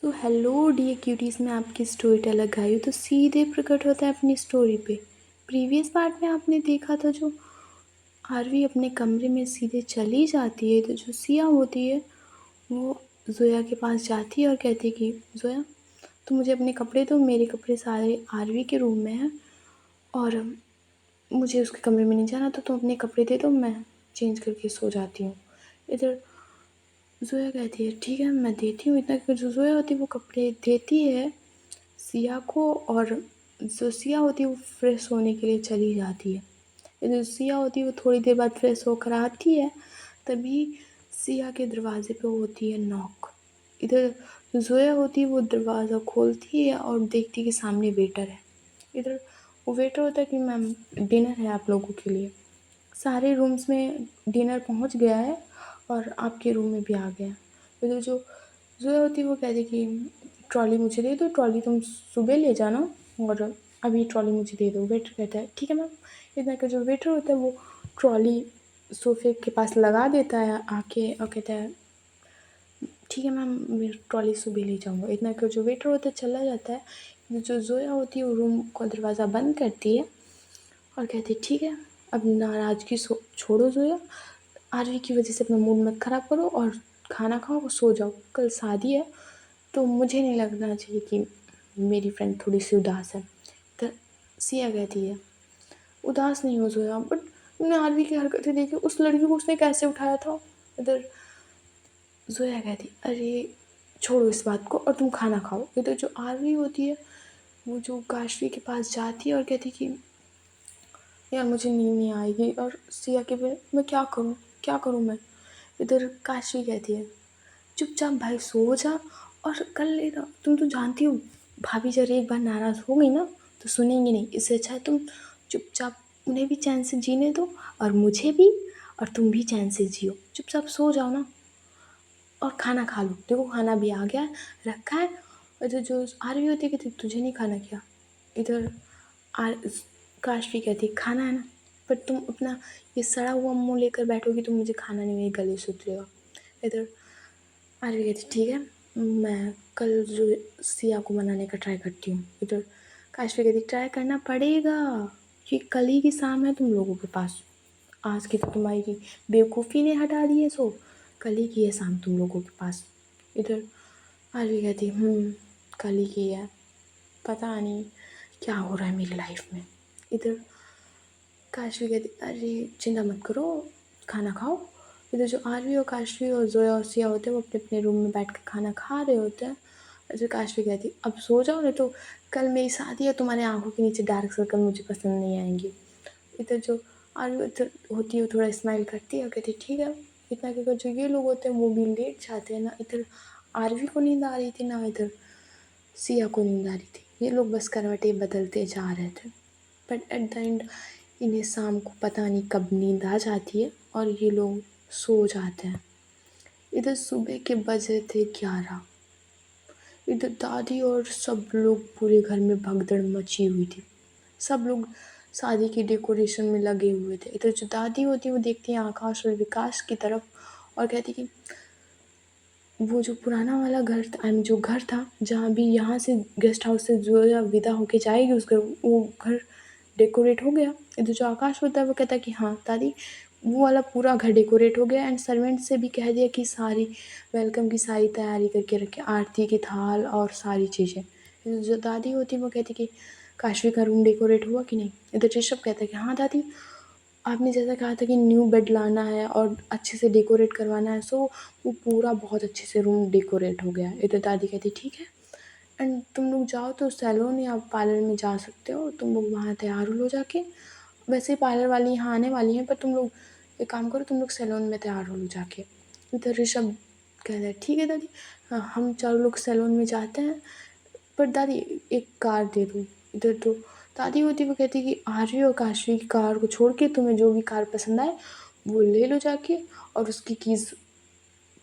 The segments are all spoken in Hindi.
तो हेलो डियर क्यूटीज़, मैं आपकी स्टोरी टेलर आई हूँ तो सीधे प्रकट होता है अपनी स्टोरी पे। प्रीवियस पार्ट में आपने देखा था जो आरवी अपने कमरे में सीधे चली जाती है तो जो सिया होती है वो ज़ोया के पास जाती है और कहती है कि ज़ोया तुम मुझे अपने कपड़े दो, मेरे कपड़े सारे आरवी के रूम में हैं और मुझे उसके कमरे में नहीं जाना तो तुम अपने कपड़े दे दो, मैं चेंज करके सो जाती हूँ। इधर ज़ोया कहती है ठीक है मैं देती हूँ, इतना कि जो ज़ोया होती है वो कपड़े देती है सिया को और जो सिया होती है वो फ्रेश होने के लिए चली जाती है। जो सिया होती है वो थोड़ी देर बाद फ्रेश होकर आती है, तभी सिया के दरवाज़े पे होती है नॉक। इधर जो ज़ोया होती है वो दरवाज़ा खोलती है और देखती है कि सामने वेटर है। इधर वो वेटर होता है कि मैम डिनर है आप लोगों के लिए। सारे रूम्स में डिनर पहुंच गया है और आपके रूम में भी आ गया है। इधर जो ज़ोया होती है वो कहती है कि ट्रॉली मुझे दे दो, ट्रॉली तुम सुबह ले जाना और अभी ट्रॉली मुझे दे दो। वेटर कहता है ठीक है मैम। इतना का जो वेटर होता है वो ट्रॉली सोफे के पास लगा देता है आके और कहता है ठीक है मैम, मैं ट्रॉली सुबह ले जाऊँगा। इतना का जो वेटर होता है चला जाता है। जो ज़ोया होती है वो रूम का दरवाज़ा बंद करती है और कहती है ठीक है अब नाराज़गी छोड़ो ज़ोया, आरवी की वजह से अपना मूड मत ख़राब करो और खाना खाओ और सो जाओ। कल शादी है तो मुझे नहीं लगना चाहिए कि मेरी फ्रेंड थोड़ी सी उदास है। तो सिया कहती है उदास नहीं हो ज़ोया, बट तुमने आरवी की हरकतें देखी, उस लड़की को उसने कैसे उठाया था। इधर ज़ोया कहती अरे छोड़ो इस बात को और तुम खाना खाओ। इधर जो आरवी होती है वो जो काशवी के पास जाती है और कहती कि यार मुझे नींद नहीं आएगी, और सिया के पे मैं क्या करूँ मैं। इधर काशवी कहती है चुपचाप भाई सो जा और कल लेना। तुम तो जानती हो भाभी जरा एक बार नाराज़ हो गई ना तो सुनेंगी नहीं, इससे अच्छा है तुम चुपचाप उन्हें भी चैन से जीने दो और मुझे भी, और तुम भी चैन से जियो, चुपचाप सो जाओ ना और खाना खा लो। देखो खाना भी आ गया है, रखा है। इधर जो आरवी होती है कहती तुझे नहीं खाना क्या। इधर आर काशवी कहती खाना है ना, पर तुम अपना ये सड़ा हुआ मुंह लेकर बैठोगी तो मुझे खाना नहीं, मेरे गले से उतरेगा। इधर आरवी कहती ठीक है मैं कल जो सिया को मनाने का ट्राई करती हूँ। इधर काशवी कहती ट्राई करना पड़ेगा, ये कल ही की शाम है तुम लोगों के पास, आज की तो तुम्हारी बेवकूफ़ी ने हटा दी है, सो कल ही की है शाम तुम लोगों के पास। इधर आरवी कहती कल ही की है, पता नहीं क्या हो रहा है मेरी लाइफ में। इधर काशवी कहती अरे चिंता मत करो, खाना खाओ। इधर जो आरवी और काशवी और जोया और सिया होते हैं वो अपने अपने रूम में बैठ कर खाना खा रहे होते हैं। जो काशवी कहती अब सो जाओ नहीं तो कल मेरी शादी है, तुम्हारे आंखों के नीचे डार्क सर्कल मुझे पसंद नहीं आएंगे। इधर जो आरवी इधर होती है थोड़ा स्माइल करती है और कहती ठीक है। इतना कि जो ये लोग होते हैं वो भी लेट जाते हैं ना। इधर आरवी को नींद आ रही थी ना इधर सिया को नींद आ रही थी, ये लोग बस करवटें बदलते जा रहे थे। बट एट द एंड इन्हें शाम को पता नहीं कब नींद आ जाती है और ये लोग सो जाते हैं। इधर सुबह के बजे थे 11। इधर दादी और सब लोग पूरे घर में भगदड़ मची हुई थी। सब लोग शादी की डेकोरेशन में लगे हुए थे। इधर जो दादी होती है वो देखती है आकाश और विकास की तरफ और कहती कि वो जो पुराना वाला घर था, जो घर था जहाँ भी यहाँ से गेस्ट हाउस से जो या विदा होके जाएगी उस घर, वो घर डेकोरेट हो गया। इधर जो आकाश होता है वो कहता है कि हाँ दादी वो वाला पूरा घर डेकोरेट हो गया, एंड सर्वेंट से भी कह दिया कि सारी वेलकम की सारी तैयारी करके रखे, आरती की थाल और सारी चीज़ें। इधर जो दादी होती है वो कहती कि काशवी का रूम डेकोरेट हुआ कि नहीं। इधर ऋषभ कहता है कि हाँ दादी आपने जैसा कहा था कि न्यू बेड लाना है और अच्छे से डेकोरेट करवाना है, सो वो पूरा बहुत अच्छे से रूम डेकोरेट हो गया। इधर दादी कहती ठीक है एंड तुम लोग जाओ तो सैलून या पार्लर में जा सकते हो, तुम लोग वहाँ तैयार हो लो जाके। वैसे ही पार्लर वाली यहाँ आने वाली हैं पर तुम लोग एक काम करो, तुम लोग सैलून में तैयार हो लो जाके। इधर ऋषभ कहता है ठीक है दादी, हाँ हम चारों लोग सैलून में जाते हैं, पर दादी एक कार दे दो। इधर तो दादी होती वो कहती कि आर्य और काशवी की कार को छोड़ के तुम्हें जो भी कार पसंद आए वो ले लो जाके, और उसकी कीज़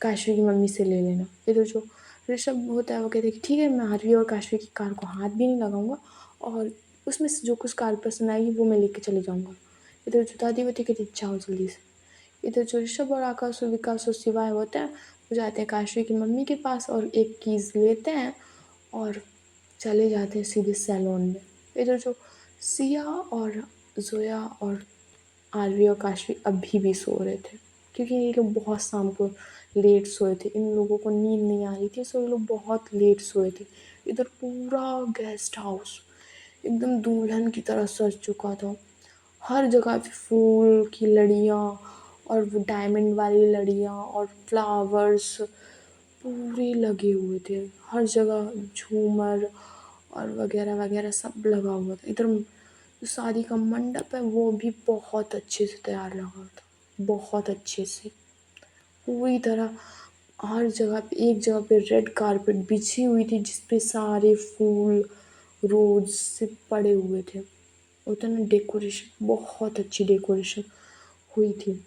काशवी की मम्मी से ले लेना। इधर जो ऋषभ होता है वो कहता है कि ठीक है मैं आर्य और काशवी की कार को हाथ भी नहीं लगाऊंगा और उसमें से जो कुछ कार पसंद आएगी वो मैं लेके चले जाऊँगा। इधर जो दादी होती कहती जाओ जल्दी से। इधर जो ऋषभ और आकाश और विकास और शिवाय होते हैं वो जाते हैं काशवी की मम्मी के पास और एक कीज़ लेते हैं और चले जाते हैं सीधे सैलून में। इधर जो सिया और ज़ोया और आरवी और काशवी अभी भी सो रहे थे, क्योंकि ये लोग बहुत शाम को लेट सोए थे। इन लोगों को नींद नहीं आ रही थी, सो ये लोग बहुत लेट सोए थे। इधर पूरा गेस्ट हाउस एकदम दुल्हन की तरह सज चुका था। हर जगह पे फूल की लड़ियाँ और वो डायमंड वाली लड़ियाँ और फ्लावर्स पूरे लगे हुए थे। हर जगह झूमर और वगैरह वगैरह सब लगा हुआ था। इधर जो शादी का मंडप है वो भी बहुत अच्छे से तैयार लगा हुआ था, बहुत अच्छे से पूरी तरह। हर जगह पे, एक जगह पे रेड कारपेट बिछी हुई थी जिस पे सारे फूल रोज से पड़े हुए थे। होता ना डेकोरेशन, बहुत अच्छी डेकोरेशन हुई थी।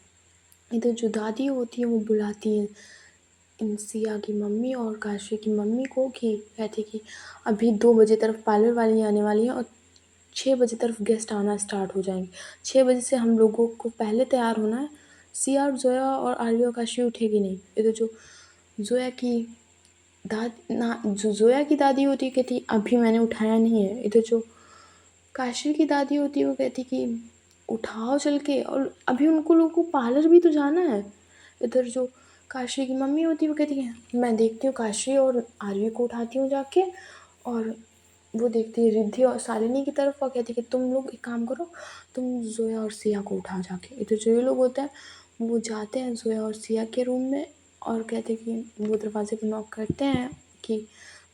इधर जो दादी होती है वो बुलाती है इन सिया की मम्मी और काशवी की मम्मी को, कि कहती कि अभी 2 बजे तरफ पार्लर वाली आने वाली है और 6 बजे तरफ गेस्ट आना स्टार्ट हो जाएंगे। 6 बजे से हम लोगों को पहले तैयार होना है। सिया और जोया और आरवी और काशवी उठेगी नहीं। इधर जो जोया की जो जोया की दादी होती है कहती अभी मैंने उठाया नहीं है। इधर जो काशवी की दादी होती है वो कहती कि उठाओ चल के, और अभी उनको लोगों को पार्लर भी तो जाना है। इधर जो काशवी की मम्मी होती है वो कहती है मैं देखती हूँ काशवी और आरवी को उठाती हूँ जाके, और वो देखती है रिद्धि और शालिनी की तरफ और कहती है कि तुम लोग एक काम करो, तुम जोया और सिया को उठाओ जाके। इधर जो ये लोग होते हैं वो जाते हैं जोया और सिया के रूम में और कहते हैं कि वो दरवाजे पर नॉक करते हैं कि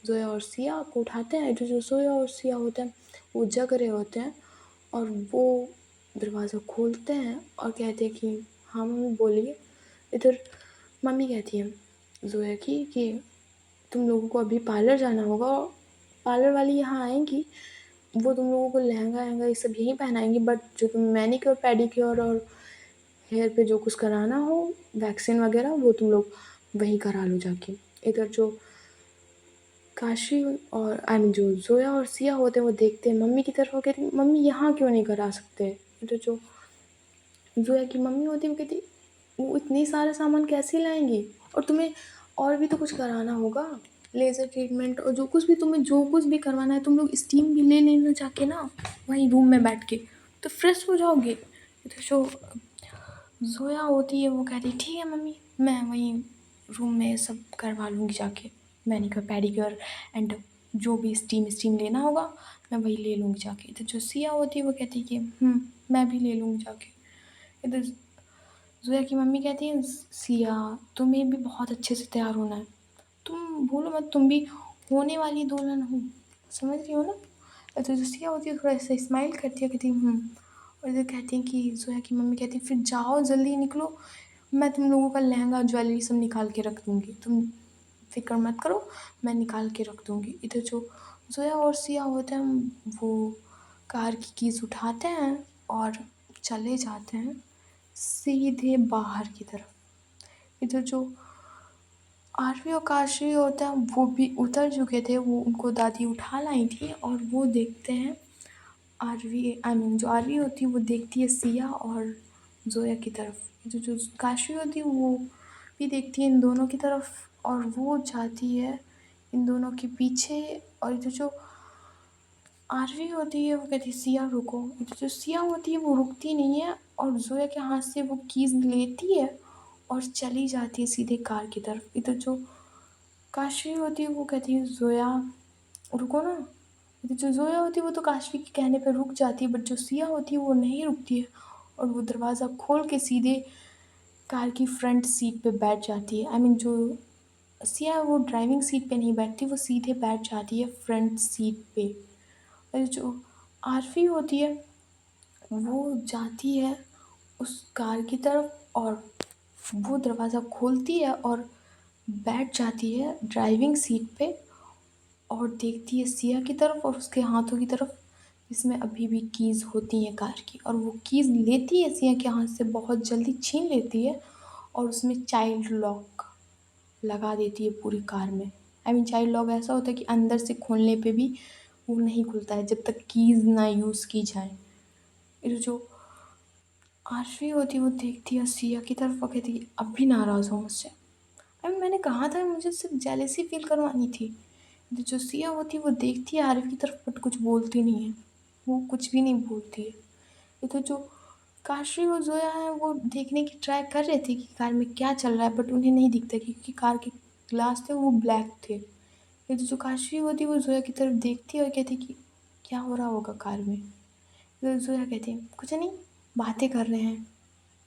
जोया और सिया को उठाते हैं। इधर जो जोया और सिया होते हैं वो जग रहे होते हैं और वो दरवाज़ा खोलते हैं और कहते हैं कि हाँ मम्मी बोलिए। इधर मम्मी कहती है जोया की कि तुम लोगों को अभी पार्लर जाना होगा और पार्लर वाली यहाँ आएंगी, वो तुम लोगों को लहंगा वहंगा ये सब यहीं पहनाएंगी, बट जो तुम मैनिक्योर पेडिक्योर और हेयर पे जो कुछ कराना हो वैक्सीन वगैरह वो तुम लोग वहीं करा लो जाके। इधर जो काशी और आई मीन जो जोया और सिया होते हैं वो देखते हैं मम्मी की तरफ और कहते हैं मम्मी यहाँ क्यों नहीं करा सकते। इधर जो जोया की मम्मी होती है वो कहती वो इतनी सारा सामान कैसे लाएंगी, और तुम्हें और भी तो कुछ कराना होगा, लेज़र ट्रीटमेंट और जो कुछ भी तुम्हें जो कुछ भी करवाना है तुम लोग स्टीम भी ले लेना जाके ना वहीं रूम में बैठ के, तो फ्रेश हो जाओगे। इधर जो जोया होती है वो कहती ठीक है मम्मी मैं वहीं रूम में सब करवा लूँगी जाके, मैनिक्योर पेडिक्योर एंड जो भी स्टीम लेना होगा मैं वही ले लूँगी जाके। इधर जो सिया होती है वो कहती है कि मैं भी ले लूँगी जाके। इधर जोया की मम्मी कहती है सिया तुम्हें भी बहुत अच्छे से तैयार होना है, तुम भूलो मत तुम भी होने वाली दुल्हन हो, समझ रही हो ना। तो जो सिया होती है थोड़ा सा स्माइल करती है कहती है। और इधर कहती हैं कि जोया की मम्मी कहती है फिर जाओ जल्दी निकलो, मैं तुम लोगों का लहंगा ज्वेलरी सब निकाल के रख दूँगी, तुम फिक्र मत करो मैं निकाल के रख दूँगी। इधर जो जोया और सिया होते हैं वो कार की कीज़ उठाते हैं और चले जाते हैं सीधे बाहर की तरफ। इधर जो आरवी और काशवी होता है वो भी उतर चुके थे, वो उनको दादी उठा लाई थी और वो देखते हैं आरवी आई मीन जो आरवी होती है वो देखती है सिया और जोया की तरफ। जो काशवी होती है वो भी देखती है इन दोनों की तरफ और वो जाती है इन दोनों के पीछे। और इधर जो आरवी होती है वो कहती है सिया रुको, इधर जो सिया होती है वो रुकती नहीं है और जोया के हाथ से वो कीज़ लेती है और चली जाती है सीधे कार की तरफ। इधर जो काशवी होती है वो कहती है जोया रुको ना। जो जोया होती है वो तो काशवी के कहने पर रुक जाती है, बट जो सिया होती है वो नहीं रुकती है और वो दरवाज़ा खोल के सीधे कार की फ्रंट सीट पे बैठ जाती है। आई मीन जो सिया है वो ड्राइविंग सीट पे नहीं बैठती, वो सीधे बैठ जाती है फ्रंट सीट पे। और जो आरवी होती है वो जाती है उस कार की तरफ और वो दरवाज़ा खोलती है और बैठ जाती है ड्राइविंग सीट पे और देखती है सिया की तरफ और उसके हाथों की तरफ जिसमें अभी भी कीज़ होती हैं कार की, और वो कीज़ लेती है सिया के हाथ से बहुत जल्दी छीन लेती है और उसमें चाइल्ड लॉक लगा देती है पूरी कार में। आई मीन चाइल्ड लॉक ऐसा होता है कि अंदर से खोलने पे भी वो नहीं खुलता है जब तक कीज़ ना यूज़ की जाए। फिर जो आरवी होती है वो देखती है सिया की तरफ और कहती है अब भी नाराज़ हो मुझसे, अरे मैंने कहा था मुझे सिर्फ जेलेसी फील करवानी थी। जो सिया होती है वो देखती है आरवी की तरफ बट कुछ बोलती नहीं है, वो कुछ भी नहीं बोलती है। ये तो जो काशी और जोया है वो देखने की ट्राई कर रहे थे कि कार में क्या चल रहा है, बट उन्हें नहीं दिखता क्योंकि कार के ग्लास थे वो ब्लैक थे। ये तो जो काशी होती है वो जोया की तरफ देखती है और कहती है कि क्या हो रहा होगा कार में। तो जोया कहती है कुछ नहीं, बातें कर रहे हैं।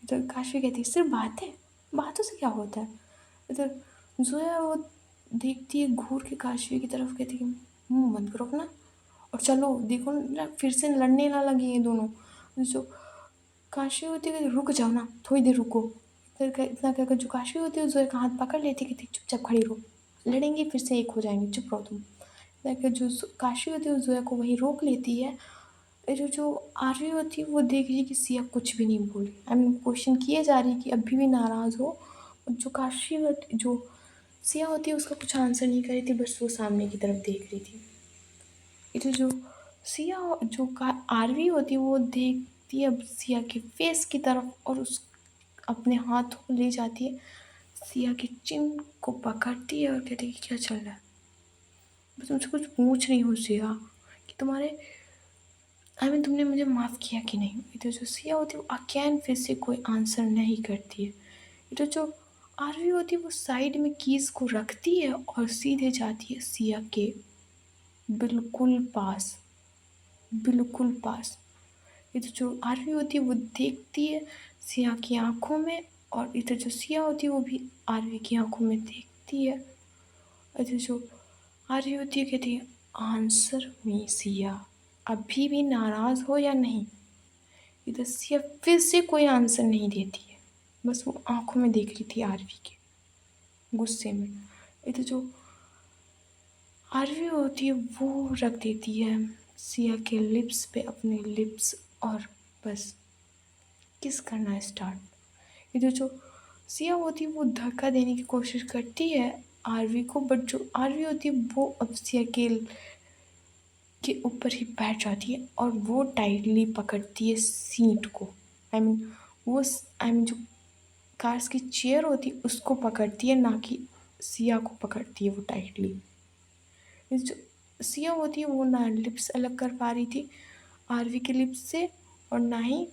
तो काशी कहती है सिर्फ बातें, बातों से क्या होता है। इधर जोया वो देखती है घूर के काशी की तरफ, कहती है मुंह बंद करो अपना और चलो देखो ना फिर से लड़ने ना लगे ये दोनों। जो काशी होती है रुक जाओ ना थोड़ी देर रुको। इतना कहकर जो काशी होती है जोया का हाथ पकड़ लेती है, कहती चुपचाप खड़ी रहो, लड़ेंगे फिर से एक हो जाएंगे, चुप रहो तुम। कहकर जो काशी होती है जोया को वहीं रोक लेती है। जो जो आरवी होती है वो देख रही है कि सिया कुछ भी नहीं बोली, आई मीन क्वेश्चन किए जा रही है कि अभी भी नाराज़ हो। और जो जो सिया होती है उसका कुछ आंसर नहीं कर रही थी, बस वो सामने की तरफ देख रही थी। ये जो सिया जो का आरवी होती है वो देखती है अब सिया के फेस की तरफ और उस अपने हाथों ले जाती है सिया के चिन को पकड़ती है और कहती है कि क्या चल रहा है। बस तुमसे कुछ पूछ रही हूँ सिया कि तुम्हारे आई मीन तुमने मुझे माफ़ किया कि नहीं। इधर जो सिया होती है वो अगेन फिर से कोई आंसर नहीं करती है। इधर जो आरवी होती है वो साइड में कीज़ को रखती है और सीधे जाती है सिया के बिल्कुल पास, बिल्कुल पास। इधर जो आरवी होती है वो देखती है सिया की आंखों में और इधर जो सिया होती है वो भी आरवी की आंखों में देखती है। इधर जो आरवी होती है कहती है आंसर मी सिया, अभी भी नाराज़ हो या नहीं। इधर सिया फिर से कोई आंसर नहीं देती है, बस वो आंखों में देख रही थी आरवी के गुस्से में। इधर जो आरवी होती है वो रख देती है सिया के लिप्स पे अपने लिप्स और बस किस करना स्टार्ट। इधर जो सिया होती है वो धक्का देने की कोशिश करती है आरवी को, बट जो आरवी होती है वो अब सिया के ऊपर ही बैठ जाती है और वो टाइटली पकड़ती है सीट को। आई मीन वो आई मीन जो कार्स की चेयर होती है उसको पकड़ती है, ना कि सिया को पकड़ती है वो टाइटली। जो सिया होती है वो ना लिप्स अलग कर पा रही थी आरवी के लिप्स से और ना ही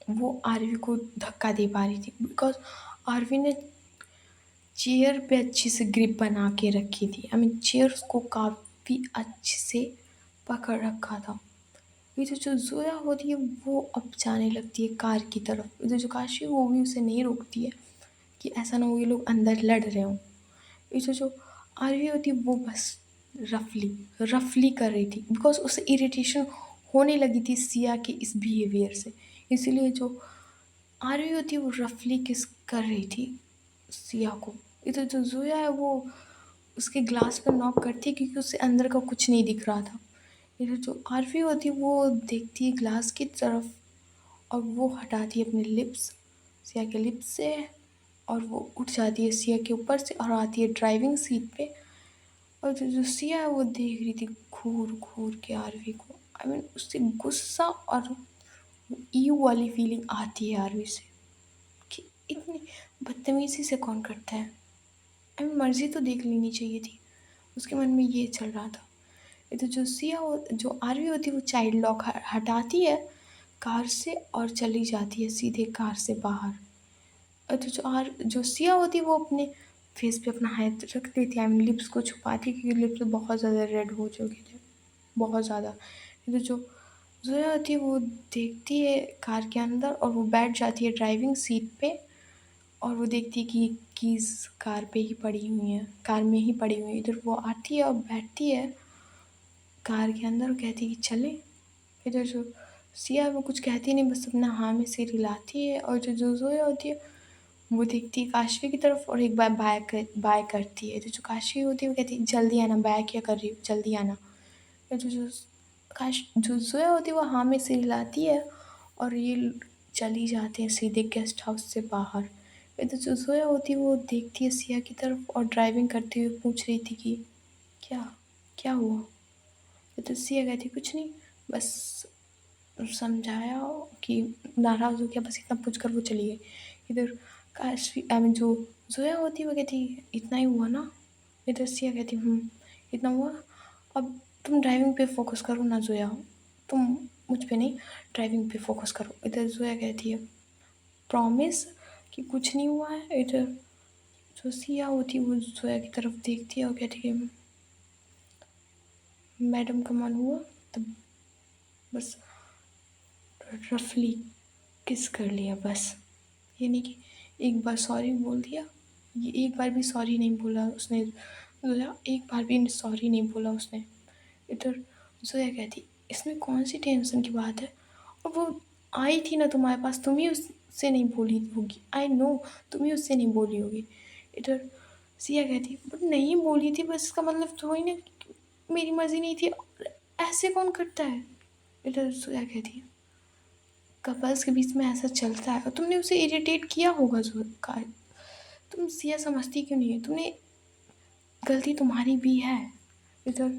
वो आरवी को धक्का दे पा रही थी, बिकॉज आरवी ने चेयर पे अच्छी से ग्रिप बना के रखी थी। आई मीन चेयर को काफ़ी अच्छे से पकड़ रखा था। इधर जो जोया होती है वो अब जाने लगती है कार की तरफ। इधर जो काशी वो भी उसे नहीं रोकती है कि ऐसा ना हो ये लोग अंदर लड़ रहे हों। इधर जो आरवी होती है वो बस रफली रफली कर रही थी, बिकॉज उसे इरिटेशन होने लगी थी सिया के इस बिहेवियर से। इसीलिए जो आरवी होती है वो रफली किस कर रही थी सिया को। इधर जो जोया है वो उसके ग्लास पर नॉक करती है क्योंकि उसे अंदर का कुछ नहीं दिख रहा था। इधर जो आरवी होती है वो देखती है ग्लास की तरफ और वो हटाती है अपने लिप्स सिया के लिप्स से और वो उठ जाती है सिया के ऊपर से और आती है ड्राइविंग सीट पे। और जो सिया है वो देख रही थी घूर घूर के आरवी को। आई मीन उससे गुस्सा और ईव वाली फीलिंग आती है आरवी से कि इतनी बदतमीज़ी से कौन करता है। आई मीन मर्जी तो देख लेनी चाहिए थी, उसके मन में ये चल रहा था। ये तो जो आरवी होती है वो चाइल्ड लॉक हटाती है कार से और चली जाती है सीधे कार से बाहर। और जो सिया होती है वो अपने फेस पे अपना हाथ रख देती है, आई मीन लिप्स को छुपाती है क्योंकि लिप्स बहुत ज़्यादा रेड हो चुके थे, बहुत ज़्यादा। ये तो जो जोया होती है वो देखती है कार के अंदर और वो बैठ जाती है ड्राइविंग सीट पे और वो देखती है कि कीज़ कार पे ही पड़ी हुई हैं, कार में ही पड़ी हुई हैं। इधर वो आती है और बैठती है कार के अंदर और कहती है कि चलें। इधर जो सिया है वो कुछ कहती नहीं, बस अपना हाँ में सिर हिलाती है। और जो जोया होती है वो देखती है काशवी की तरफ और एक बार बाय करती है। जो काशवी होती है वो कहती है जल्दी आना, बाय क्या कर रही हो, जल्दी आना। फिर जो जोया होती है वो हाँ में सिर हिलाती है और ये चली जाते हैं सीधे गेस्ट हाउस से बाहर। फिर जो जोया होती है वो देखती है सिया की तरफ और ड्राइविंग करते हुए पूछ रही थी कि क्या क्या हुआ। फिर तो सिया कहती कुछ नहीं, बस समझाया कि नाराज़ हो गया, बस इतना पूछ कर वो चली गई। इधर काशवी आई मीन जो जोया होती है वो कहती इतना ही हुआ ना। इधर सिया कहती इतना हुआ। अब तुम ड्राइविंग पे फोकस करो ना जोया, तुम मुझ पे नहीं, ड्राइविंग पे फोकस करो। इधर जोया कहती है प्रॉमिस कि कुछ नहीं हुआ है। इधर जो सिया होती है वो जोया की तरफ देखती है और कहती है मैडम का मन हुआ तब बस रफली किस कर लिया बस। ये नहीं कि एक बार सॉरी बोल दिया, ये एक बार भी सॉरी नहीं बोला उसने। जोया एक बार भी सॉरी नहीं बोला उसने। इधर जोया कहती इसमें कौन सी टेंशन की बात है, और वो आई थी ना तुम्हारे पास, तुम ही उससे नहीं बोली होगी। आई नो तुम ही उससे नहीं बोली होगी। इधर सिया कहती बट नहीं बोली थी, बस इसका मतलब थोड़ी ना कि मेरी मर्जी नहीं थी। ऐसे कौन करता है। इधर जोया कहती है कपल्स के बीच में ऐसा चलता है और तुमने उसे इरिटेट किया होगा। जो का तुम सिया समझती क्यों नहीं है, तुमने गलती तुम्हारी भी है। इधर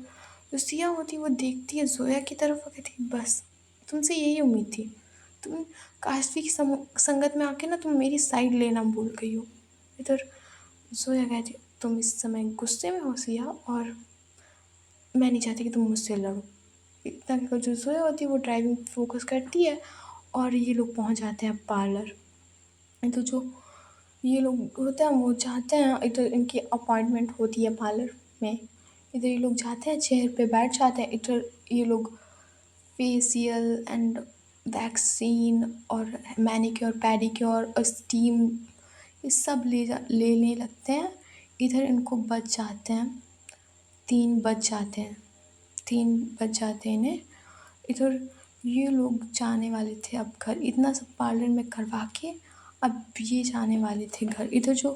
जो सिया होती है वो देखती है जोया की तरफ और कहती है बस तुमसे यही उम्मीद थी। तुम काशवी की संगत में आके ना तुम मेरी साइड लेना भूल गई हो। इधर जोया कहती है तुम इस समय गुस्से में हो सिया, और मैं नहीं चाहती कि तुम मुझसे लड़ो। इतना कहकर जो जोया होती है वो ड्राइविंग पे फोकस करती है और ये लोग पहुंच जाते हैं पार्लर। तो जो ये लोग होते हैं वो जाते हैं, इधर इनकी अपॉइंटमेंट होती है पार्लर में। इधर ये लोग जाते हैं चेयर पे बैठ जाते हैं। इधर ये लोग फेशियल एंड वैक्सीन और मैनिक्योर पैडिक्योर और स्टीम ये सब लेने लगते हैं। इधर इनको बच जाते हैं 3 बज जाते हैं, 3 बज जाते हैं इन्हें। इधर ये लोग जाने वाले थे अब घर, इतना सब पार्लर में करवा के अब ये जाने वाले थे घर। इधर जो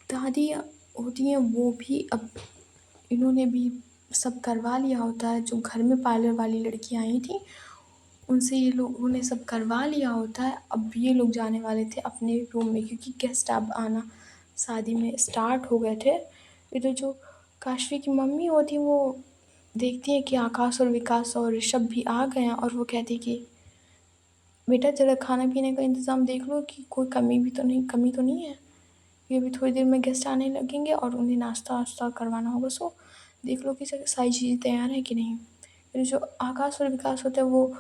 दादी होती हैं वो भी अब इन्होंने भी सब करवा लिया होता है। जो घर में पार्लर वाली लड़कियां आई थी उनसे ये लोगों ने सब करवा लिया होता है। अब ये लोग जाने वाले थे अपने रूम में क्योंकि गेस्ट अब आना शादी में स्टार्ट हो गए थे। इधर जो काशवी की मम्मी होती वो देखती है कि आकाश और विकास और ऋषभ भी आ गए हैं, और वो कहती कि बेटा ज़रा खाना पीने का इंतज़ाम देख लो कि कोई कमी तो नहीं है। ये अभी थोड़ी देर में गेस्ट आने लगेंगे और उन्हें नाश्ता वाश्ता करवाना होगा, सो देख लो कि सारी चीज़ें तैयार हैं कि नहीं। फिर जो आकाश और विकास होते हैं वो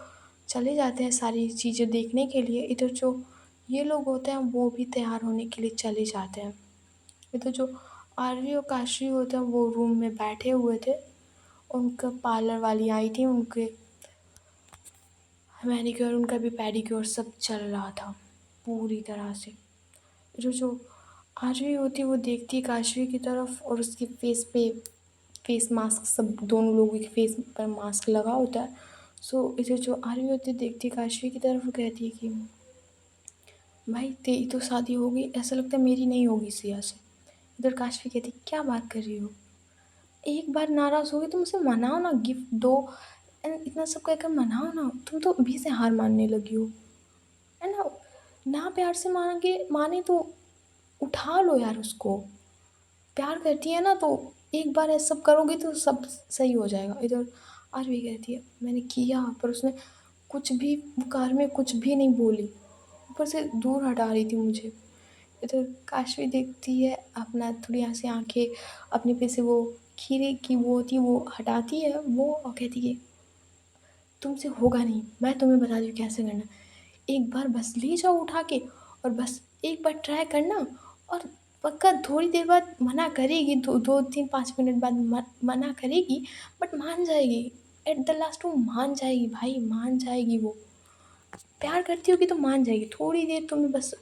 चले जाते हैं सारी चीज़ें देखने के लिए। इधर जो ये लोग होते हैं वो भी तैयार होने के लिए चले जाते हैं। इधर जो आरवी और काशवी होते हैं वो रूम में बैठे हुए थे। उनका पार्लर वाली आई थी, उनके मैनिक्योर उनका भी पेडिक्योर सब चल रहा था पूरी तरह से। जो आरवी होती है वो देखती है काशवी की तरफ और उसके फेस पे फेस मास्क, सब दोनों लोगों के फेस पर मास्क लगा होता है। सो इधर जो आरवी होती है देखती है काशवी की तरफ, वो कहती है कि भाई तेरी तो शादी होगी, ऐसा लगता है मेरी नहीं होगी सिया से। इधर काशवी कहती क्या बात कर रही हो, एक बार नाराज़ हो गई तो मुझसे मनाओ ना, गिफ्ट दो एंड इतना सब कहकर मनाओ ना। तुम तो अभी से हार मानने लगी हो, है ना। ना प्यार से माने तो उठा लो यार उसको। प्यार करती है ना तो एक बार ऐसा सब करोगे तो सब सही हो जाएगा। इधर आरवी कहती है मैंने किया, पर उसने कुछ भी कार में कुछ भी नहीं बोली, ऊपर से दूर हटा रही थी मुझे। इधर काशवी देखती है अपना थोड़ी यहाँ से आंखें अपने पे से वो खीरे की वो होती है वो हटाती है वो, और कहती है तुमसे होगा नहीं, मैं तुम्हें बता दूँ कैसे करना। एक बार बस ले जाओ उठा के और बस एक बार ट्राई करना, और पक्का थोड़ी देर बाद मना करेगी, 2-3-5 मिनट बाद मना करेगी, बट मान जाएगी। एट द लास्ट वो मान जाएगी भाई, मान जाएगी वो। प्यार करती होगी तो मान जाएगी, थोड़ी देर तुम्हें बस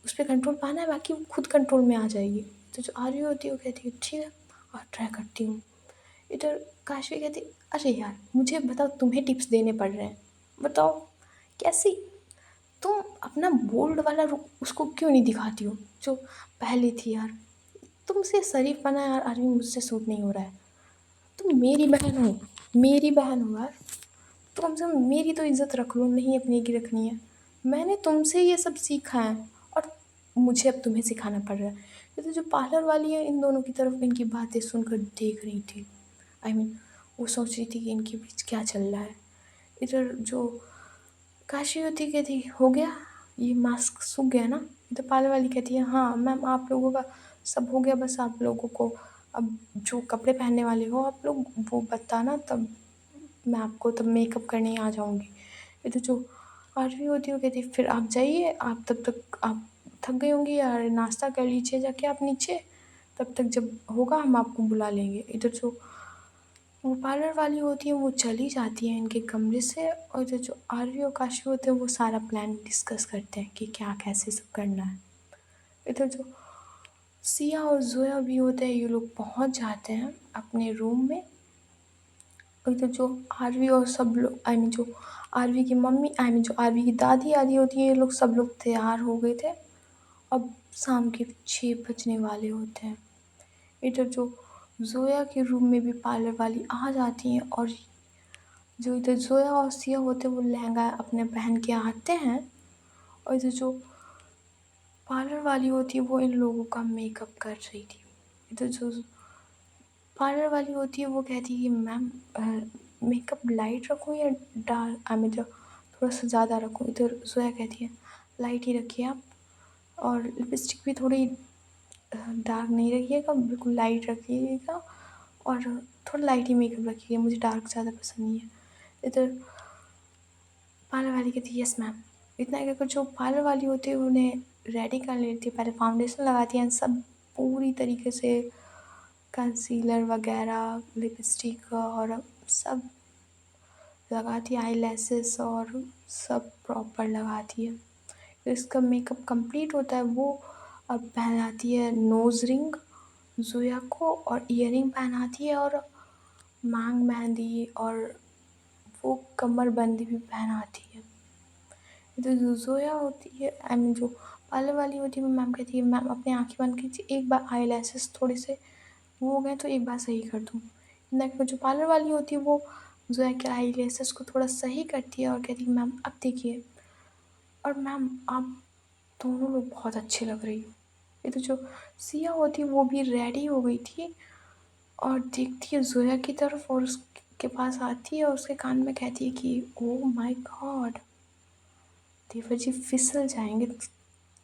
उस पर कंट्रोल पाना है, बाकी वो खुद कंट्रोल में आ जाएगी। तो जो आर्य होती है वो कहती है ठीक है और ट्राई करती हूँ। इधर काशवी कहती अरे यार मुझे बताओ, तुम्हें टिप्स देने पड़ रहे हैं, बताओ कैसी। तुम अपना बोल्ड वाला रुख उसको क्यों नहीं दिखाती हो जो पहले थी यार। तुमसे शरीफ बना यार आर्मी मुझसे सूट नहीं हो रहा है। तुम मेरी बहन हो, मेरी बहन हो यार, तो कम से कम मेरी तो इज्जत रख लो, नहीं अपनी की रखनी है। मैंने तुमसे ये सब सीखा है और मुझे अब तुम्हें सिखाना पड़ रहा है। ये तो जो पार्लर वाली है इन दोनों की तरफ इनकी बातें सुनकर देख रही थी। वो सोच रही थी कि इनके बीच क्या चल रहा है। इधर जो काशी होती कहती हो गया, ये मास्क सूख गया ना, तो पार्लर वाली कहती है, हाँ मैम आप लोगों का सब हो गया, बस आप लोगों को अब जो कपड़े पहनने वाले हो आप लोग वो बताना, तब मैं आपको तब मेकअप करने आ जाऊँगी। ये तो जो आरवी होती है वो कहती है, फिर आप जाइए, आप तब तक आप थक गई होंगी यार, नाश्ता कर लीजिए जाके आप नीचे, तब तक जब होगा हम आपको बुला लेंगे। इधर जो वो पार्लर वाली होती है वो चली जाती है इनके कमरे से, और इधर जो आरवी और काशवी होते हैं वो सारा प्लान डिस्कस करते हैं कि क्या कैसे सब करना है। इधर जो सिया और जोया भी होते हैं, ये लोग पहुंच जाते हैं अपने रूम में। और इधर जो आरवी और सब लोग, आई मीन जो आरवी की मम्मी, आई मीन जो आरवी की दादी आदि होती है, ये लोग सब लोग तैयार हो गए थे। अब शाम के 6 बजने वाले होते हैं। इधर जो जोया के रूम में भी पार्लर वाली आ जाती हैं, और जो इधर जोया और सिया होते हैं वो लहंगा अपने पहन के आते हैं। और इधर जो पार्लर वाली होती है वो इन लोगों का मेकअप कर रही थी। इधर जो पार्लर वाली होती है वो कहती है कि मैम मेकअप लाइट रखूँ या डार्क, आई मीन जो थोड़ा सा ज़्यादा रखूँ। इधर जोया कहती है लाइट ही रखिए आप, और लिपस्टिक भी थोड़ी डार्क नहीं रखिएगा, बिल्कुल लाइट रखिएगा, और थोड़ा लाइट ही मेकअप रखिएगा, मुझे डार्क ज़्यादा पसंद नहीं है। इधर पार्लर वाली कहती है यस मैम। इतना कहकर जो पार्लर वाली होती है उन्हें रेडी कर लेती है, पहले फाउंडेशन लगाती है, सब पूरी तरीके से कंसीलर वगैरह लिपस्टिक और सब लगाती है, आई लैसेस और सब प्रॉपर लगाती है। फिर इसका मेकअप कंप्लीट होता है, वो अब पहनाती है नोज़ रिंग जोया को, और ईयरिंग पहनाती है, और मांग मेहंदी और वो कमर बंदी भी पहनाती है। तो जो जोया होती है, आई मीन जो पार्लर वाली होती है, वो मैम कहती है मैम अपनी आँखें बंद कीजिए, एक बार आई लैसेस थोड़े से वो हो गए तो एक बार सही कर दूँ। नेक्स्ट जो पार्लर वाली होती है वो जोया के आई लैसेस को थोड़ा सही करती है और कहती है मैम अब देखिए, और मैम आप दोनों लोग बहुत अच्छे लग रही हो। ये तो जो सिया होती है वो भी रेडी हो गई थी, और देखती है जोया की तरफ, और उसके पास आती है और उसके कान में कहती है कि ओह माय गॉड, देवर जी फिसल जाएंगे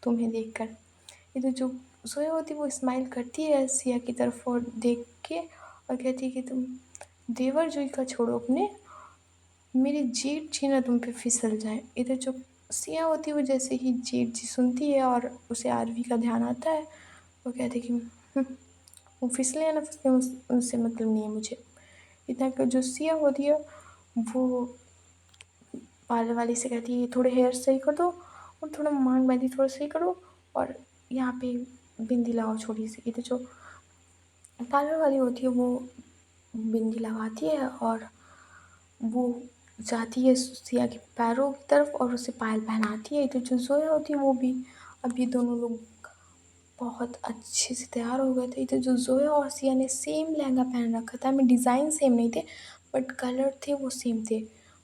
तुम्हें देखकर। ये तो जो जोया होती है वो स्माइल करती है सिया की तरफ और देख के, और कहती है कि तुम देवर जी का छोड़ो, अपने मेरी जेठ जी ना तुम पे फिसल जाए। इधर जो सिया होती है वो जैसे ही जेठ जी सुनती है और उसे आरवी का ध्यान आता है, वो कहती है कि वो फिसले या ना फिसले उनसे मतलब नहीं है मुझे। इतना कि जो सिया होती है वो पार्लर वाली से कहती है थोड़े हेयर सही कर दो, और थोड़ा मांग मेहंदी थोड़ा सही करो, और यहाँ पे बिंदी लगाओ छोटी सी। इधर जो पार्लर वाली होती है वो बिंदी लगाती है, और वो जाती है सिया के पैरों की तरफ और उसे पायल पहनाती है। इधर जो जोया होती है वो भी, अब ये दोनों लोग बहुत अच्छे से तैयार हो गए थे। इधर जो जोया और सिया ने सेम लहंगा पहन रखा था, हमें डिज़ाइन सेम नहीं थे बट कलर थे वो सेम थे।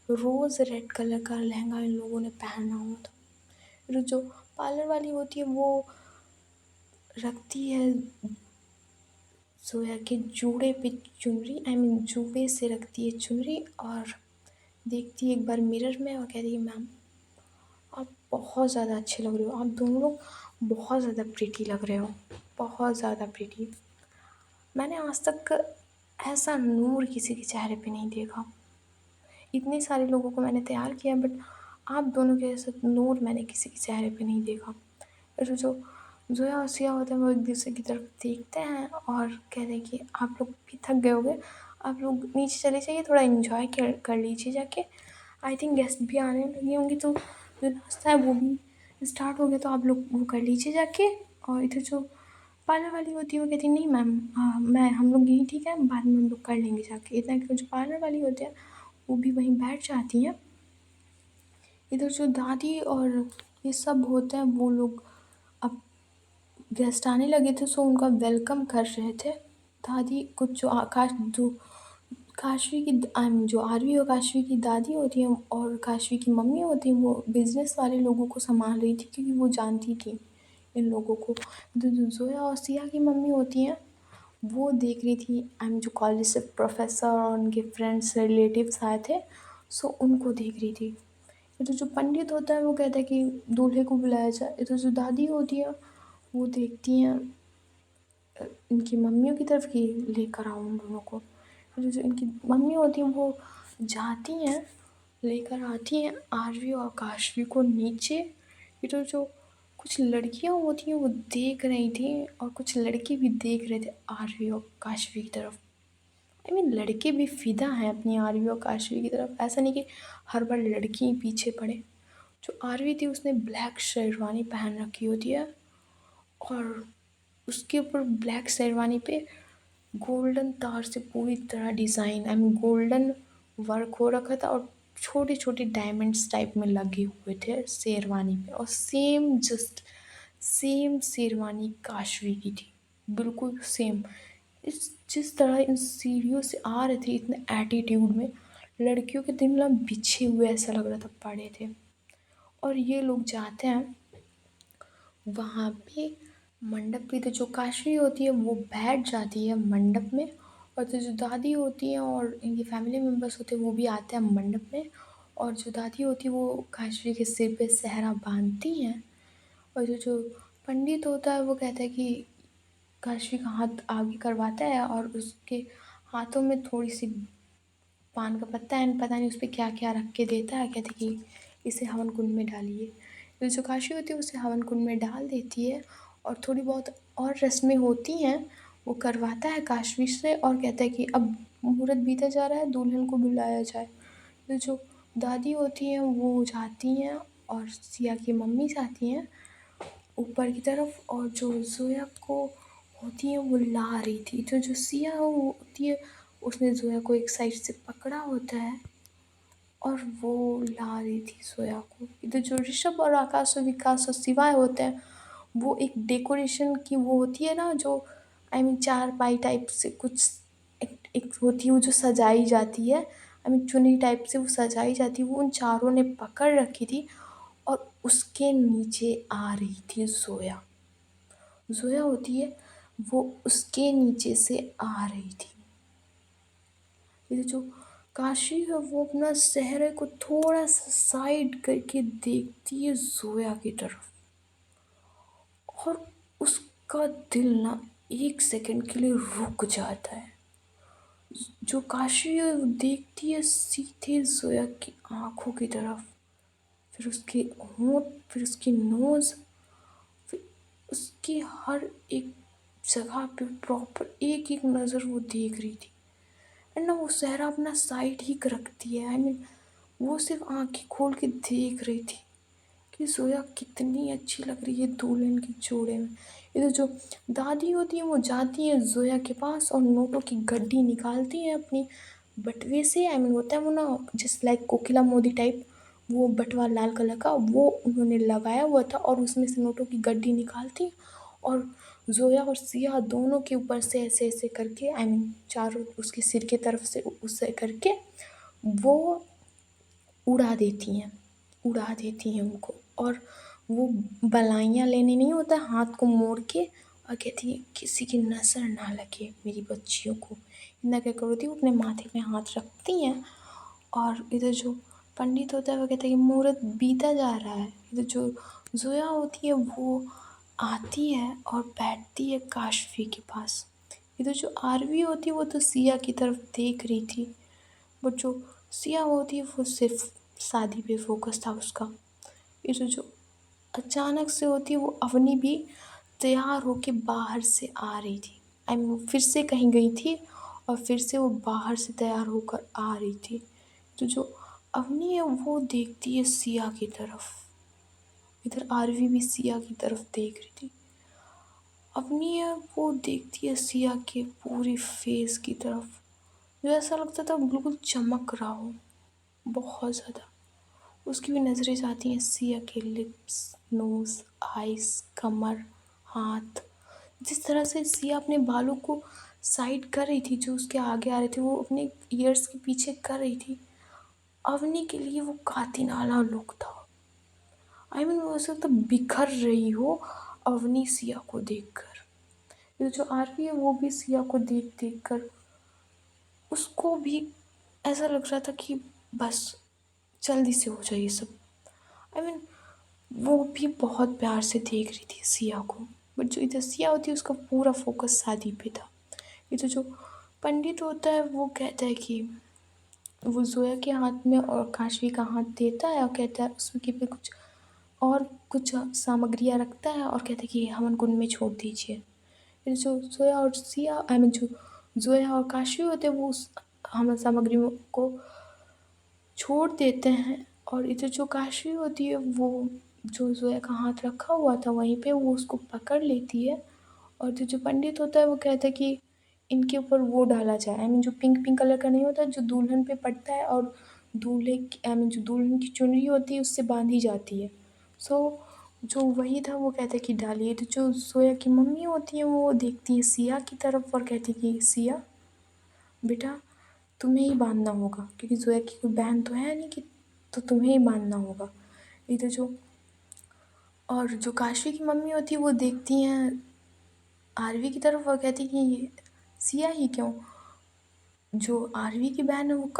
रोज़ रेड कलर का लहंगा इन लोगों ने पहना हुआ था। फिर जो पार्लर वाली होती है वो रखती है जोया के जूड़े पे चुनरी, आई मीन जूबे से रखती है चुनरी, और देखती है एक बार मिरर में और कहती है मैम आप बहुत ज़्यादा अच्छे लग रहे हो, आप दोनों लोग बहुत ज़्यादा प्रीटी लग रहे हो, बहुत ज़्यादा प्रीटी। मैंने आज तक ऐसा नूर किसी के चेहरे पे नहीं देखा। इतने सारे लोगों को मैंने तैयार किया बट आप दोनों के जैसा नूर मैंने किसी के चेहरे पे नहीं देखा। फिर जो जोया और सिया होते हैं वो एक दूसरे की तरफ देखते हैं और कहते हैं कि आप लोग भी थक गए होंगे, आप लोग नीचे चले जाइए, थोड़ा इन्जॉय कर लीजिए जाके। आई थिंक गेस्ट भी आने लगे होंगे तो जो नाश्ता है वो भी स्टार्ट हो गया, तो आप लोग वो कर लीजिए जाके। और इधर जो पार्लर वाली होती है वो कहती है नहीं मैम, मैं हम लोग यहीं ठीक है, बाद में हम लोग कर लेंगे जाके। इतना कि जो पार्लर वाली होती है वो भी वहीं बैठ जाती हैं। इधर जो दादी और ये सब होते हैं वो लोग अब गेस्ट आने लगे थे सो उनका वेलकम कर रहे थे। दादी कुछ जो आकाश जो काशवी की आई मीन जो आरवी और काशवी की दादी होती हैं और काशवी की मम्मी होती हैं वो बिजनेस वाले लोगों को संभाल रही थी क्योंकि वो जानती थी इन लोगों को। जो जोया और सिया की मम्मी होती हैं वो देख रही थी, आई मीन जो कॉलेज से प्रोफेसर और उनके फ्रेंड्स रिलेटिव्स आए थे सो उनको देख रही थी। तो जो पंडित होता है वो कहता है कि दूल्हे को बुलाया जाए। तो जो दादी होती है वो देखती हैं इनकी मम्मियों की तरफ कि लेकर आओ उन दोनों को। फिर जो इनकी मम्मी होती हैं वो जाती हैं, लेकर आती हैं आरवी और काशवी को नीचे। फिर जो कुछ लड़कियां होती हैं वो देख रही थी और कुछ लड़के भी देख रहे थे आरवी और काशवी की तरफ। लड़के भी फिदा हैं अपनी आरवी और काशवी की तरफ। ऐसा नहीं कि हर बार लड़की ही पीछे पड़े। जो आरवी थी उसने ब्लैक शेरवानी पहन रखी होती है और उसके ऊपर ब्लैक शेरवानी पे गोल्डन तार से पूरी तरह डिज़ाइन गोल्डन वर्क हो रखा था और छोटे छोटे डायमंड्स टाइप में लगे हुए थे शेरवानी पे। और सेम शेरवानी काशवी की थी, बिल्कुल सेम। इस जिस तरह इन सीढ़ियों से आ रहे थे इतने एटीट्यूड में, लड़कियों के दिल ना बिछे हुए ऐसा लग रहा था पड़े थे। और ये लोग जाते हैं वहाँ पे मंडप पे। तो जो काशवी होती है वो बैठ जाती है मंडप में और तो जो दादी होती हैं और इनकी फैमिली मेम्बर्स होते हैं वो भी आते हैं मंडप में। और जो दादी होती है वो काशवी के सिर पे सेहरा बांधती हैं और जो पंडित होता है वो कहता है कि काशवी का हाथ आगे करवाता है और उसके हाथों में थोड़ी सी पान का पत्ता है, पता नहीं उस पे क्या क्या रख के देता है। कहते कि इसे हवन कुंड में डालिए। तो जो काशी होती है उसे हवन कुंड में डाल देती है और थोड़ी बहुत और रस्में होती हैं वो करवाता है काशवी से और कहता है कि अब मुहूर्त बीता जा रहा है, दुल्हन को बुलाया जाए। तो जो दादी होती हैं वो जाती हैं और सिया की मम्मी जाती हैं ऊपर की तरफ और जो जोया को होती है वो ला रही थी। तो जो सिया होती है उसने जोया को एक साइड से पकड़ा होता है और वो ला रही थी जोया को। इधर जो ऋषभ और आकाश और विकास और शिवाय होते हैं वो एक डेकोरेशन की वो होती है ना जो चार पाई टाइप से कुछ एक होती है वो जो सजाई जाती है। चुन्नी टाइप से वो सजाई जाती है, वो उन चारों ने पकड़ रखी थी और उसके नीचे आ रही थी जोया। जोया होती है वो उसके नीचे से आ रही थी। ये जो काशी है वो अपना चेहरे को थोड़ा सा साइड करके देखती है जोया की तरफ और उसका दिल ना एक सेकंड के लिए रुक जाता है। जो काशी है वो देखती है सीधे जोया की आंखों की तरफ, फिर उसके होंठ, फिर उसकी नोज, फिर उसकी हर एक जगह पे प्रॉपर एक एक नज़र वो देख रही थी। एंड ना वो सहरा अपना साइड ही रखती है। वो सिर्फ आंखें खोल के देख रही थी कि जोया कितनी अच्छी लग रही है दुल्हन के जोड़े में। इधर जो दादी होती है वो जाती है जोया के पास और नोटों की गड्डी निकालती है अपनी बटुए से। होता है वो ना जस्ट लाइक कोकिला मोदी टाइप, वो बटुआ लाल कलर का वो उन्होंने लगाया हुआ था और उसमें से नोटों की गड्डी निकालती और जोया और सिया दोनों के ऊपर से ऐसे ऐसे करके चारों उसके सिर के तरफ से उससे करके वो उड़ा देती हैं उनको। और वो बलाइयाँ लेने नहीं होता, हाथ को मोड़ के और कहती है किसी की नज़र ना लगे मेरी बच्चियों को। इतना क्या करो थी वो अपने माथे पे हाथ रखती हैं और इधर जो पंडित होता है वो कहता है कि मुहूर्त बीता जा रहा है। इधर जो जोया होती है वो आती है और बैठती है काशवी के पास। इधर जो आरवी होती है वो तो सिया की तरफ देख रही थी, बट जो सिया होती है वो सिर्फ शादी पे फोकस था उसका। फिर जो अचानक से होती है वो अवनी भी तैयार होके बाहर से आ रही थी। वो फिर से कहीं गई थी और फिर से वो बाहर से तैयार होकर आ रही थी। तो जो अवनी है वो देखती है सिया की तरफ, इधर आरवी भी सिया की तरफ देख रही थी। अवनी है वो देखती है सिया के पूरी फेस की तरफ, जो ऐसा लगता था बिल्कुल चमक रहा हो बहुत ज़्यादा। उसकी भी नज़रें जाती हैं सिया के लिप्स, नोज़, आइज़, कमर, हाथ। जिस तरह से सिया अपने बालों को साइड कर रही थी जो उसके आगे आ रहे थे, वो अपने ईयर्स के पीछे कर रही थी, अवनी के लिए वो कातिलाना लुक था। वो ऐसा लगता बिखर रही हो अवनी सिया को देखकर। ये जो आरवी है वो भी सिया को देख देख कर उसको भी ऐसा लग रहा था कि बस जल्दी से हो जाए ये सब, आई मीन वो भी बहुत प्यार से देख रही थी सिया को, बट जो इधर सिया होती है उसका पूरा फोकस शादी पे था। ये तो जो पंडित होता है वो कहता है कि वो जोया के हाथ में और काशवी का हाथ देता है और कहता है उसमें कि भी कुछ और कुछ सामग्रियाँ रखता है और कहता है कि हवन कुंड में छोड़ दीजिए। फिर जो जोया और सिया आई मीन जो जोया और काशवी होते हैं वो उस हवन सामग्रियों को छोड़ देते हैं, और इधर जो काशवी होती है वो जो जोया का हाथ रखा हुआ था वहीं पे वो उसको पकड़ लेती है। और जो जो पंडित होता है वो कहता है कि इनके ऊपर वो डाला जाए, आई मीन जो पिंक पिंक कलर का नहीं होता जो दुल्हन पे पड़ता है और दूल्हे की आई मीन जो दुल्हन की चुनरी होती है उससे बांधी जाती है। सो जो वही था वो कहता है कि डालिए। तो जो जोया की मम्मी होती है वो देखती है सिया की तरफ और कहती है कि सिया बेटा तुम्हें ही बांधना होगा, क्योंकि जोया की कोई बहन तो है नहीं कि, तो तुम्हें ही बांधना होगा। इधर जो और जो काशवी की मम्मी होती है वो देखती हैं आरवी की तरफ और कहती कि ये सिया ही क्यों, जो आरवी की बहन है वो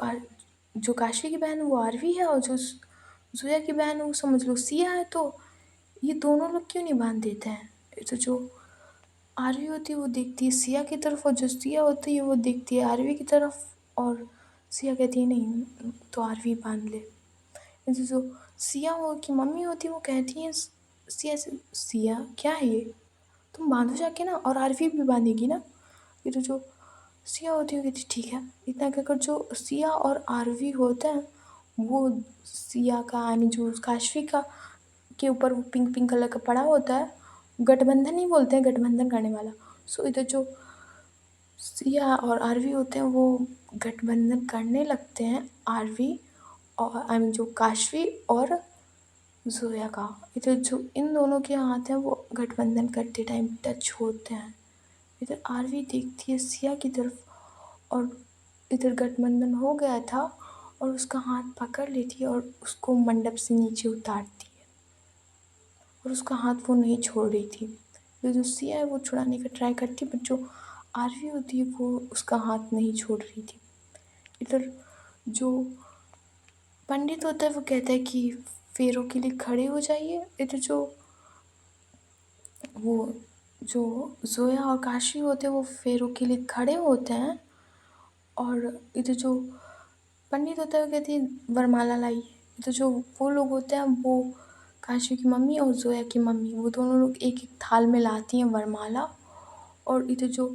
जो काशवी की बहन है वो आरवी है, और जो जोया की बहन है वो समझ लो सिया है, तो ये दोनों लोग क्यों नहीं बांध देते हैं। तो जो आरवी होती है वो देखती है सिया की तरफ और जो सिया होती है वो देखती है आरवी की तरफ, और सिया कहती है नहीं तो आरवी बांध ले। जो सिया हो की मम्मी होती है वो कहती है सिया से, सिया क्या है ये, तुम बांधो जाके ना और आरवी भी बांधेगी ना। ये तो जो सिया होती है कहती ठीक है। इतना कहकर जो सिया और आरवी होता है वो सिया का आई मीन जो काशवी का के ऊपर वो पिंक पिंक कलर का पड़ा होता है, गठबंधन ही बोलते हैं, गठबंधन करने वाला। सो इधर जो सिया और आरवी होते हैं वो गठबंधन करने लगते हैं, आरवी और आई मीन जो काशवी और जोया का। इधर जो इन दोनों के हाथ हैं वो गठबंधन करते टाइम टच होते हैं। इधर आरवी देखती है सिया की तरफ और इधर गठबंधन हो गया था और उसका हाथ पकड़ लेती है और उसको मंडप से नीचे उतारती है, और उसका हाथ वो नहीं छोड़ रही थी। जो सिया है वो छुड़ाने का ट्राई करती है, बट जो आरवी होती है वो उसका हाथ नहीं छोड़ रही थी। इधर जो पंडित होता है वो कहता है कि फेरों के लिए खड़े हो जाइए। इधर जो वो जो जोया और काशी होते हैं वो फेरों के लिए खड़े होते हैं, और इधर जो पंडित होता है वो कहती है वरमाला लाइए। तो जो वो लोग होते हैं वो काशी की मम्मी और जोया की मम्मी वो दोनों लोग एक एक थाल में लाती हैं वरमाला, और इधर जो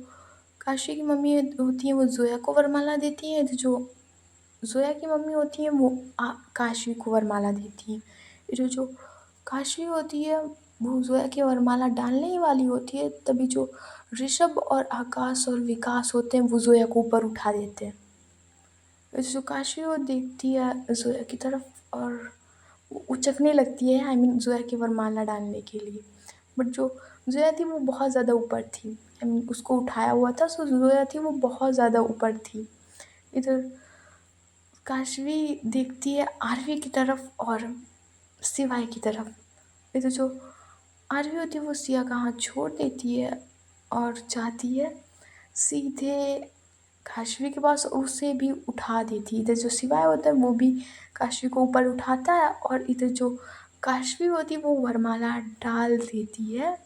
काशी की मम्मी होती हैं वो जोया को वरमाला देती हैं, इधर जो जोया की मम्मी होती हैं वो काशी को वरमाला देती हैं। इधर जो काशी होती है वो जोया की वरमाला डालने ही वाली होती है, तभी जो ऋषभ और आकाश और विकास होते हैं वो जोया को ऊपर उठा देते हैं। जो काशी वो देखती है जोया की तरफ और वो उचकने लगती है, आई मीन जोया की वरमाला डालने के लिए, बट जो जोया थी वो बहुत ज़्यादा ऊपर थी, आई मीन उसको उठाया हुआ था, सो जोया थी वो बहुत ज़्यादा ऊपर थी। इधर काशवी देखती है आरवी की तरफ और सिवाय की तरफ। इधर जो आरवी होती है वो सिया का हाथ छोड़ देती है और जाती है सीधे काशवी के पास, उसे भी उठा देती है। इधर जो सिवाय होता है वो भी काशवी को ऊपर उठाता है, और इधर जो काशवी होती है वो वरमाला डाल देती है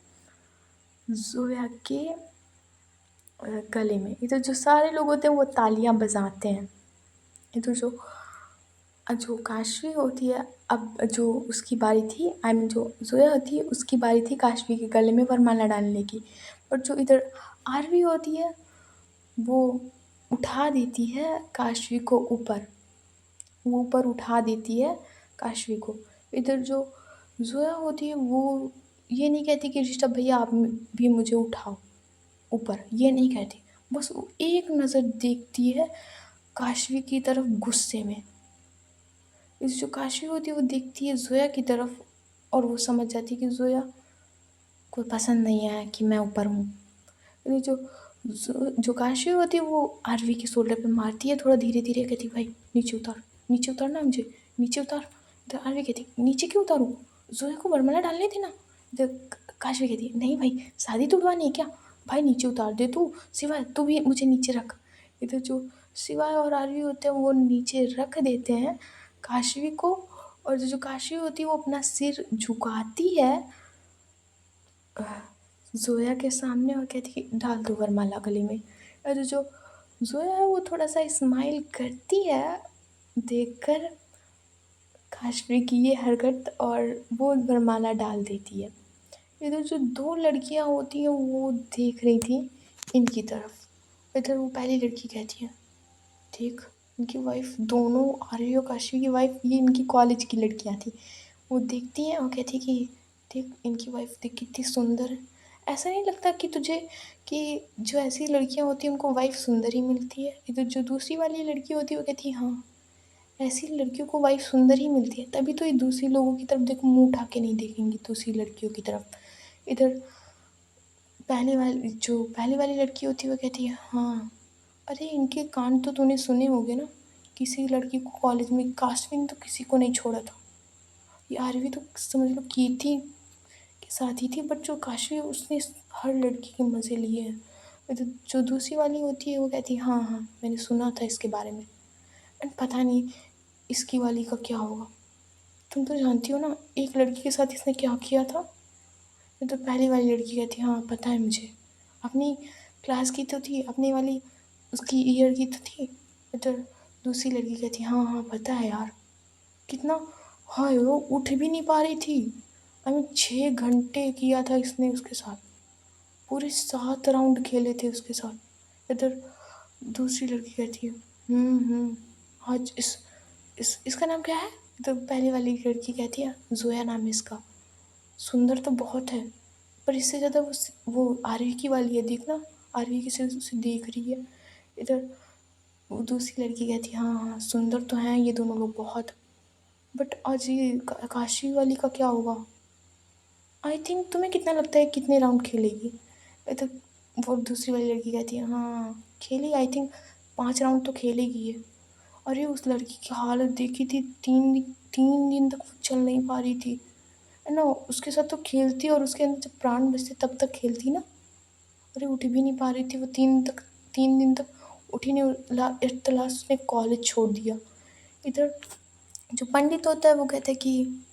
जोया के गले में। इधर जो सारे लोग होते हैं वो तालियां बजाते हैं। इधर जो जो काशवी होती है अब जो उसकी बारी थी, आई मीन जो जोया होती है उसकी बारी थी काशवी के गले में वरमाला डालने की, बट जो इधर आरवी होती है वो उठा देती है काशवी को ऊपर, वो ऊपर उठा देती है काशवी को। इधर जो जोया होती है वो ये नहीं कहती कि ऋषभ भैया आप भी मुझे उठाओ ऊपर, ये नहीं कहती, बस वो एक नज़र देखती है काशवी की तरफ गुस्से में। इस जो काशवी होती है वो देखती है जोया की तरफ और वो समझ जाती है कि जोया को पसंद नहीं आया कि मैं ऊपर हूँ। ये जो काशवी होती है वो आरवी के शोल्डर पे मारती है थोड़ा धीरे धीरे, कहती भाई नीचे उतारना मुझे, नीचे उतार। तो आरवी कहती नीचे क्यों उतारूँ, जोया को वरमाला डालने थे ना। तो काशवी कहती है नहीं भाई शादी तुड़वानी है क्या, भाई नीचे उतार दे तू, सिवाय तू भी मुझे नीचे रख। इधर जो सिवाय और आरवी होते हैं वो नीचे रख देते हैं काशवी को, और जो काशी होती है वो अपना सिर झुकाती है ज़ोया के सामने और कहती है डाल दो वरमाला गले में। और जो ज़ोया है वो थोड़ा-सा स्माइल करती है देखकर काशवी की ये हरकत और वो वरमाला डाल देती है। इधर जो 2 लड़कियाँ होती हैं वो देख रही थी इनकी तरफ। इधर वो पहली लड़की कहती है, देख इनकी वाइफ़ दोनों आर्य और काशवी की वाइफ़ ये इनकी कॉलेज की लड़कियाँ थी। वो देखती हैं और कहती है कि देख इनकी वाइफ़ देख कितनी सुंदर है। ऐसा नहीं लगता कि तुझे कि जो ऐसी लड़कियाँ होती हैं उनको वाइफ़ सुंदर ही मिलती है? इधर जो दूसरी वाली लड़की होती है वो कहती है हाँ, ऐसी लड़कियों को वाइफ़ सुंदर ही मिलती है, तभी तो ये दूसरी लोगों की तरफ देखो मुँह उठा के नहीं देखेंगी दूसरी लड़कियों की तरफ। इधर पहली वाली लड़की होती है वो कहती है हाँ, अरे इनके कांड तो तूने सुने होंगे ना, किसी लड़की को कॉलेज में काशवी ने तो किसी को नहीं छोड़ा था। ये आरवी तो समझ लो कीर्ति के साथ ही थी बट जो काशवी उसने हर लड़की के मज़े लिए हैं। तो जो दूसरी वाली होती है वो कहती है हाँ, हाँ, मैंने सुना था इसके बारे में एंड पता नहीं इसकी वाली का क्या होगा। तुम तो जानती हो ना एक लड़की के साथ इसने क्या किया था? ये तो पहली वाली लड़की कहती है हाँ, पता है मुझे। अपनी क्लास की तो थी, अपनी वाली उसकी ईयर की तो थी। इधर दूसरी लड़की कहती है हाँ, हाँ, पता है यार। कितना हाय वो उठ भी नहीं पा रही थी। आई मीन 6 घंटे किया था इसने उसके साथ। पूरे 7 राउंड खेले थे उसके साथ। इधर दूसरी लड़की कहती है आज इसका नाम क्या है? तो पहली वाली लड़की कहती है ज़ोया नाम है इसका। सुंदर तो बहुत है पर इससे ज़्यादा वो आरवी की वाली है देखना, आरवी की से उसे देख रही है। इधर वो दूसरी लड़की कहती है हाँ, हाँ, सुंदर तो हैं ये दोनों लोग बहुत। बट आज ये काशी वाली का क्या होगा? आई थिंक तुम्हें कितना लगता है कितने राउंड खेलेगी? तो वो दूसरी वाली लड़की कहती है हाँ, खेलेगी आई थिंक 5 राउंड तो खेलेगी ये। अरे उस लड़की की हालत देखी थी 3 दिन तक वो चल नहीं पा रही थी। है ना? उसके साथ तो खेलती और उसके अंदर जब प्राण बचते तब तक खेलती ना। अरे उठ भी नहीं पा रही थी वो 3 दिन तक उठी नहीं एट द लास्ट उसने कॉलेज छोड़ दिया। इधर जो पंडित होता है वो कहता है कि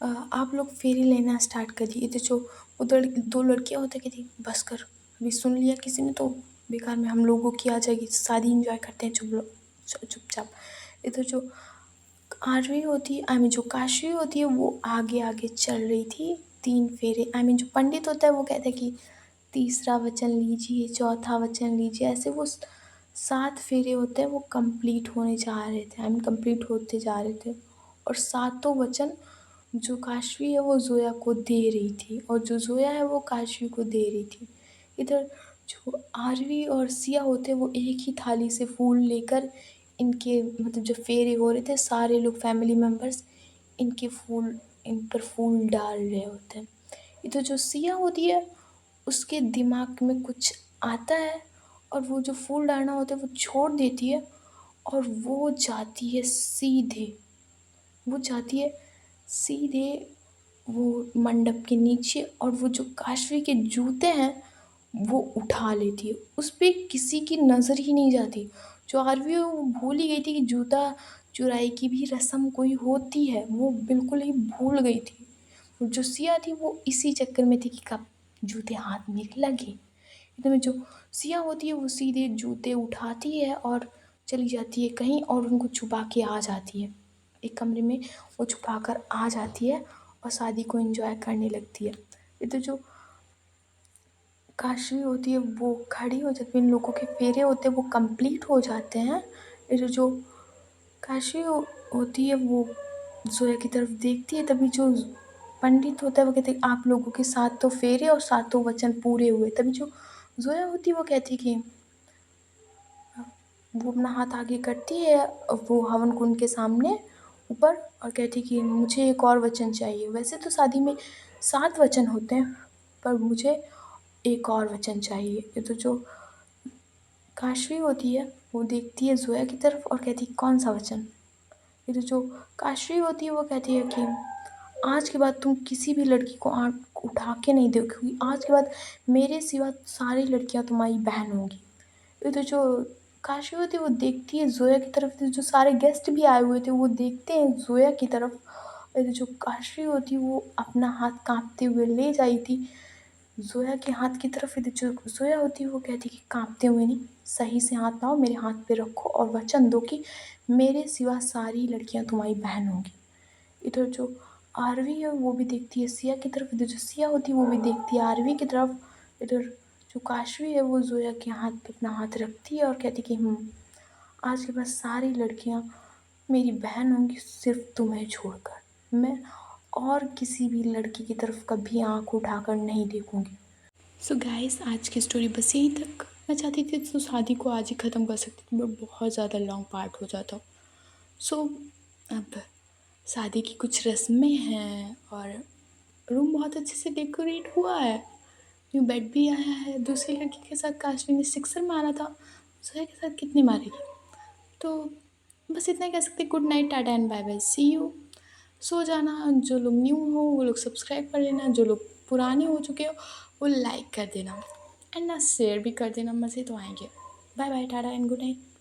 आप लोग फेरी लेना स्टार्ट करिए। तो जो उधर 2 लड़कियाँ होती कहती बस कर, अभी सुन लिया किसी ने तो बेकार में हम लोगों की आ जाएगी, शादी एंजॉय करते हैं चुपचाप। इधर जो आरवी होती है आई मीन जो काशवी होती है वो आगे आगे चल रही थी 3 फेरे आई मीन जो पंडित होता है वो कहता है कि तीसरा वचन लीजिए, चौथा वचन लीजिए, ऐसे वो 7 फेरे होते हैं वो कंप्लीट होने जा रहे थे आई मीन कंप्लीट होते जा रहे थे। और सातों वचन जो काशवी है वो ज़ोया को दे रही थी और जो ज़ोया है वो काशवी को दे रही थी। इधर जो आरवी और सिया होते हैं वो एक ही थाली से फूल लेकर इनके मतलब जो फेरे हो रहे थे सारे लोग फैमिली मेम्बर्स इनके फूल इन पर फूल डाल रहे होते हैं। इधर जो सिया होती है उसके दिमाग में कुछ आता है और वो जो फूल डालना होता है वो छोड़ देती है और वो जाती है सीधे वो मंडप के नीचे और वो जो काशवी के जूते हैं वो उठा लेती है। उस पे किसी की नज़र ही नहीं जाती। जो आरवी है वो भूल ही गई थी कि जूता चुराई की भी रस्म कोई होती है, वो बिल्कुल ही भूल गई थी। और जो सिया थी वो इसी चक्कर में थी कि कब जूते हाथ में लगे। इतने में जो सिया होती है वो सीधे जूते उठाती है और चली जाती है कहीं और उनको छुपा के आ जाती है। एक कमरे में वो छुपा कर आ जाती है और शादी को एंजॉय करने लगती है। इधर जो काशवी होती है वो खड़ी हो जाती है, इन लोगों के फेरे होते हैं वो कंप्लीट हो जाते हैं। इधर जो काशवी होती है वो ज़ोया की तरफ देखती है तभी जो पंडित होता है वो कहते हैं आप लोगों के साथ तो फेरे और सातों वचन पूरे हुए। तभी जो ज़ोया होती है वो कहती है कि वो अपना हाथ आगे करती है वो हवन कुंड के सामने ऊपर और कहती है कि मुझे एक और वचन चाहिए। वैसे तो शादी में 7 वचन होते हैं पर मुझे एक और वचन चाहिए। ये तो जो काशवी होती है वो देखती है ज़ोया की तरफ और कहती है कौन सा वचन? ये तो जो काशवी होती है वो कहती है कि आज के बाद तुम किसी भी लड़की को आँख उठा के नहीं देखोगी। आज के बाद मेरे सिवा सारी लड़कियाँ तुम्हारी बहन होंगी। ये तो जो काशी होती है वो देखती है ज़ोया की तरफ, जो सारे गेस्ट भी आए हुए थे वो देखते हैं ज़ोया की तरफ। और जो काशी होती है वो अपना हाथ काँपते हुए ले जाई थी ज़ोया के हाथ की तरफ। इधर जो ज़ोया होती है वो कहती है कि काँपते हुए नहीं, सही से हाथ लाओ, मेरे हाथ पे रखो और वचन दो कि मेरे सिवा सारी लड़कियाँ तुम्हारी बहन होंगी। इधर जो आरवी है वो भी देखती है सिया की तरफ, इधर जो सिया होती है वो भी देखती है आरवी की तरफ। इधर जो काशवी है वो ज़ोया के हाथ पे अपना हाथ रखती है और कहती है कि आज के बाद सारी लड़कियाँ मेरी बहन होंगी सिर्फ तुम्हें छोड़कर। मैं और किसी भी लड़की की तरफ कभी आँख उठाकर नहीं देखूँगी। सो गाइस आज की स्टोरी बस यहीं तक। मैं चाहती थी तो शादी को आज ही ख़त्म कर सकती थी बट बहुत ज़्यादा लॉन्ग पार्ट हो जाता। सो अब शादी की कुछ रस्में हैं और रूम बहुत अच्छे से डेकोरेट हुआ है। न्यू बेड भी आया है। दूसरी लड़की के साथ काशवी ने सिक्सर मारा था, ज़ोया के साथ कितने मारेगी। तो बस इतना ही कह सकते, good night, tata and bye bye, see you. सो जाना, जो लोग न्यू हो वो लोग सब्सक्राइब कर लेना, जो लोग पुराने हो चुके हो वो लाइक कर देना एंड ना शेयर भी कर देना, मज़े तो आएंगे। Bye bye, tata and good night.